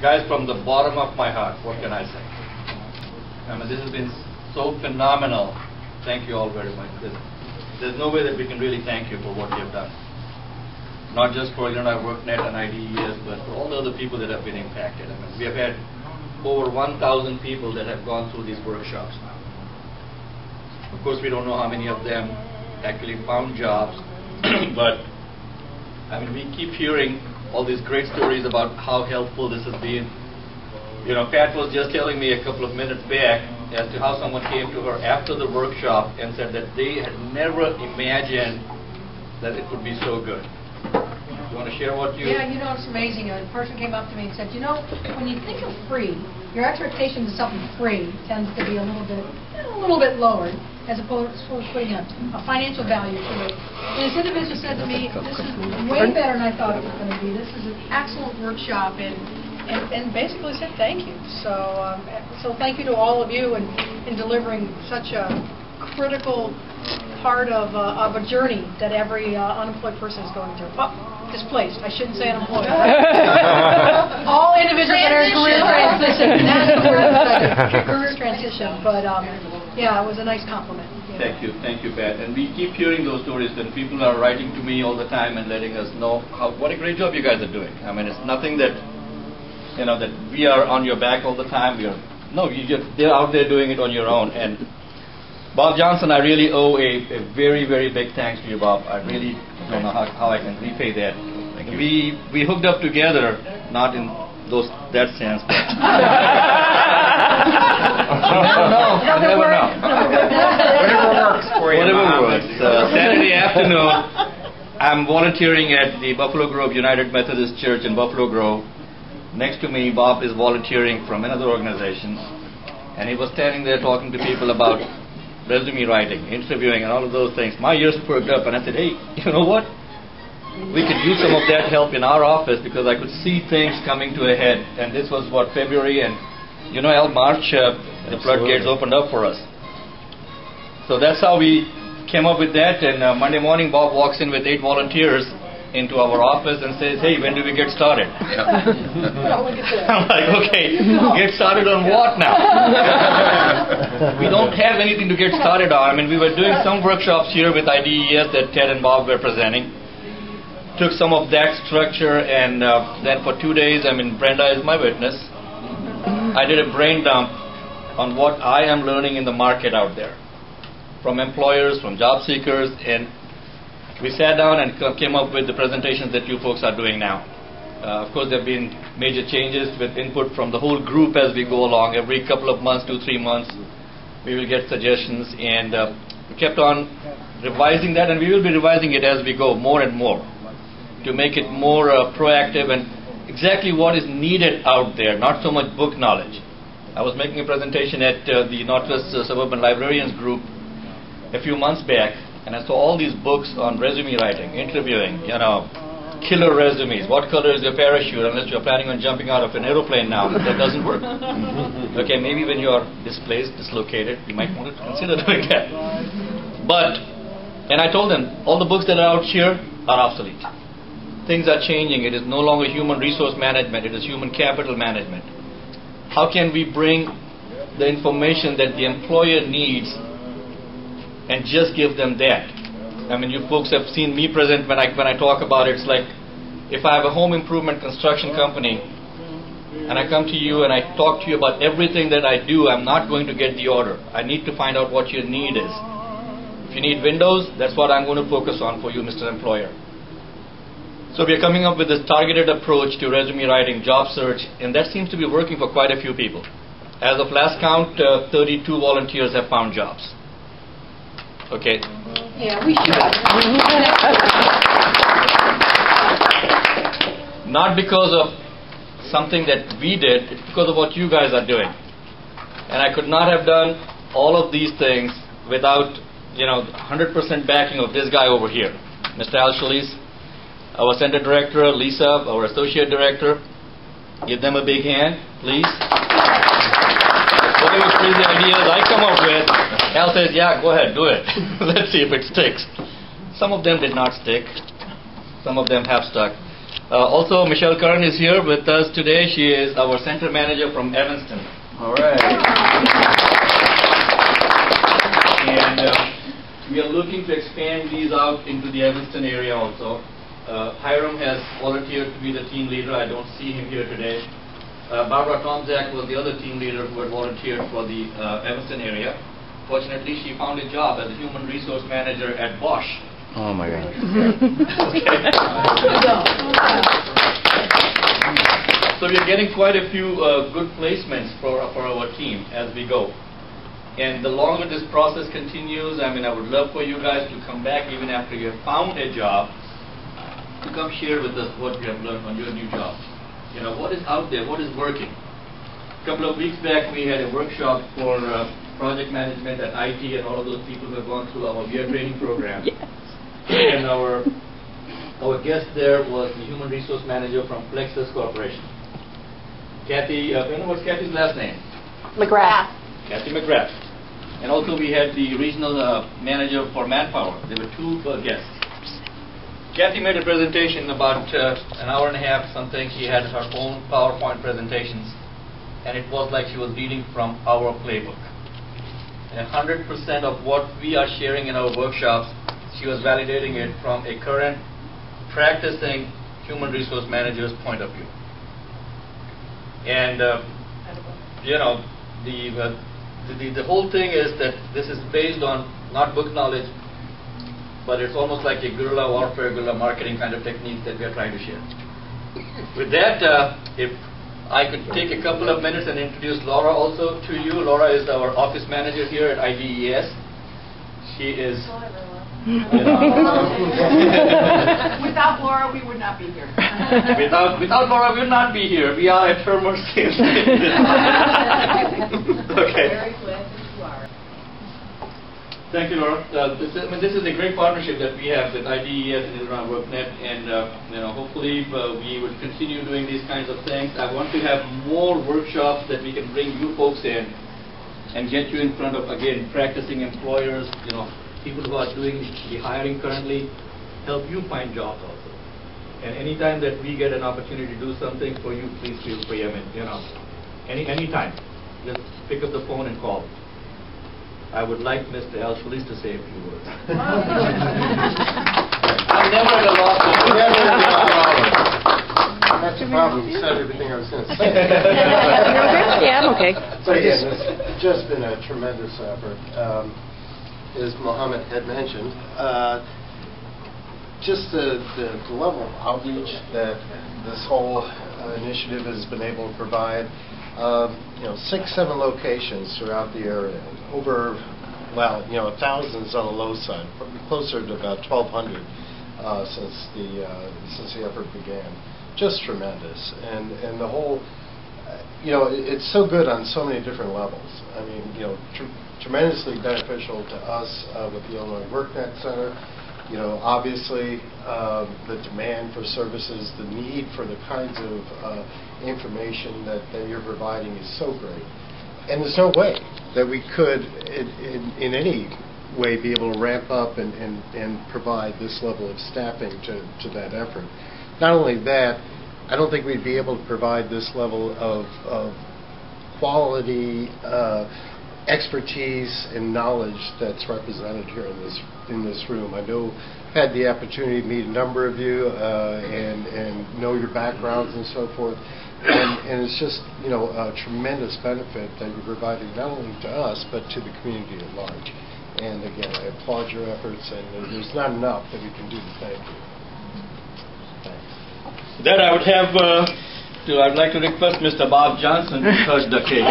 Guys, from the bottom of my heart, what can I say? I mean, this has been so phenomenal. Thank you all very much. There's no way that we can really thank you for what you have done. Not just for worknet and IDEs, but for all the other people that have been impacted. I mean, we have had over 1,000 people that have gone through these workshops. Of course, we don't know how many of them actually found jobs, but I mean, we keep hearing all these great stories about how helpful this has been. You know, Pat was just telling me a couple of minutes back as to how someone came to her after the workshop and said that they had never imagined that it would be so good. You want to share what you... Yeah, you know, it's amazing. A person came up to me and said, you know, when you think of free, your expectations of something free tends to be a little bit lower as opposed to putting a financial value to it. And this individual said to me, this is way better than I thought it was going to be. This is an excellent workshop, and basically said thank you. So thank you to all of you in delivering such a critical part of a journey that every unemployed person is going through. Displaced. I shouldn't say unemployed. All individuals that are in career transition. That's the word that I career transition. But yeah, it was a nice compliment. Thank you, Pat. And we keep hearing those stories, and people are writing to me all the time and letting us know what a great job you guys are doing. I mean, it's nothing that that we are on your back all the time. They're out there doing it on your own. And Bob Johnson, I really owe a very, very big thanks to you, Bob. I really don't know how I can repay that. We hooked up together, not in that sense, but never know. Whatever works. Saturday afternoon, I'm volunteering at the Buffalo Grove United Methodist Church in Buffalo Grove. Next to me, Bob is volunteering from another organization, and he was standing there talking to people about resume writing, interviewing, and all of those things. My ears perked up, and I said, hey, you know what? We could use some of that help in our office, because I could see things coming to a head. And this was, February, and March, the floodgates opened up for us. So that's how we came up with that, and Monday morning, Bob walks in with 8 volunteers into our office and says, hey, when do we get started? I'm like, okay, get started on what now? We don't have anything to get started on. I mean, we were doing some workshops here with IDES that Ted and Bob were presenting. Took some of that structure, and then for 2 days, I mean, Brenda is my witness, I did a brain dump on what I am learning in the market out there, from employers, from job seekers, and we sat down and came up with the presentations that you folks are doing now. Of course, there have been major changes with input from the whole group as we go along. Every couple of months, 2-3 months, we will get suggestions, and we kept on revising that, and we will be revising it as we go more and more to make it more proactive and exactly what is needed out there, not so much book knowledge. I was making a presentation at the Northwest Suburban Librarians Group a few months back, and I saw all these books on resume writing, interviewing, killer resumes. What color is your parachute? Unless you're planning on jumping out of an aeroplane now, that doesn't work. Okay, maybe when you are displaced, dislocated, you might want to consider doing that. And I told them, all the books that are out here are obsolete. Things are changing. It is no longer human resource management. It is human capital management. How can we bring the information that the employer needs and just give them that? I mean, you folks have seen me present when I talk about it. It's like, if I have a home improvement construction company and I come to you and I talk to you about everything that I do, I'm not going to get the order. I need to find out what your need is. If you need windows, that's what I'm going to focus on for you, Mr. Employer. So we are coming up with this targeted approach to resume writing, job search, and that seems to be working for quite a few people. As of last count, 32 volunteers have found jobs. Okay. Yeah, we should. Not because of something that we did, it's because of what you guys are doing. And I could not have done all of these things without, 100% backing of this guy over here, Mr. Al Shalise, our center director, Lisa, our associate director. Give them a big hand, please. Whatever crazy ideas I come up with, Al says, yeah, go ahead, do it. Let's see if it sticks. Some of them did not stick. Some of them have stuck. Also, Michelle Curran is here with us today. She is our center manager from Evanston. All right. And we are looking to expand these out into the Evanston area also. Hiram has volunteered to be the team leader. I don't see him here today. Barbara Tomzak was the other team leader who had volunteered for the Evanston area. Fortunately, she found a job as a human resource manager at Bosch. Oh my God. So we are getting quite a few good placements for our team as we go. And the longer this process continues, I would love for you guys to come back even after you have found a job, to come share with us what you have learned on your new job. What is out there, what is working. A couple of weeks back, we had a workshop for project management at IT, and all of those people who have gone through our VR training program. Yes. And our guest there was the human resource manager from Plexus Corporation. Kathy, what's Kathy's last name? McGrath. Kathy McGrath. And also we had the regional manager for Manpower. There were two guests. Kathy made a presentation about an hour and a half, something. She had her own PowerPoint presentations, and it was like she was reading from our playbook. And 100% of what we are sharing in our workshops, she was validating it from a current practicing human resource manager's point of view. And the whole thing is that this is based on not book knowledge, but it's almost like a guerrilla warfare, guerrilla marketing kind of technique that we are trying to share. With that, if I could take a couple of minutes and introduce Laura also to you. Laura is our office manager here at IDES. She is... Without Laura, we would not be here. Without Laura, we would not be here. We are at her mercy. Okay. Very glad that you are. Thank you, Laura. This is a great partnership that we have with IDES and around worknet, and hopefully we will continue doing these kinds of things. I want to have more workshops that we can bring you folks in and get you in front of, again, practicing employers, people who are doing the hiring currently, help you find jobs also. And anytime that we get an opportunity to do something for you, please feel free. Anytime, just pick up the phone and call. I would like Mr. Al Felice to say a few words. I'm never at a loss. That's the problem. You said everything I was going to say. Yeah, I'm okay. So again, it's just been a tremendous effort. As Mohammed had mentioned, just the level of outreach that this whole initiative has been able to provide. 6-7 locations throughout the area. Over, thousands on the low side, closer to about 1,200 since the effort began. Just tremendous, and the whole, it's so good on so many different levels. Tremendously beneficial to us with the Illinois WorkNet Center. Obviously, the demand for services, the need for the kinds of information that you're providing is so great. And there's no way that we could, in any way, be able to ramp up and provide this level of staffing to that effort. Not only that, I don't think we'd be able to provide this level of quality, expertise and knowledge that's represented here in this room. I know had the opportunity to meet a number of you and know your backgrounds and so forth, and it's just a tremendous benefit that you're providing not only to us but to the community at large. And again, I applaud your efforts, and there's not enough that we can do to thank you. Thanks. With that, I would have I'd like to request Mr. Bob Johnson to touch the cake.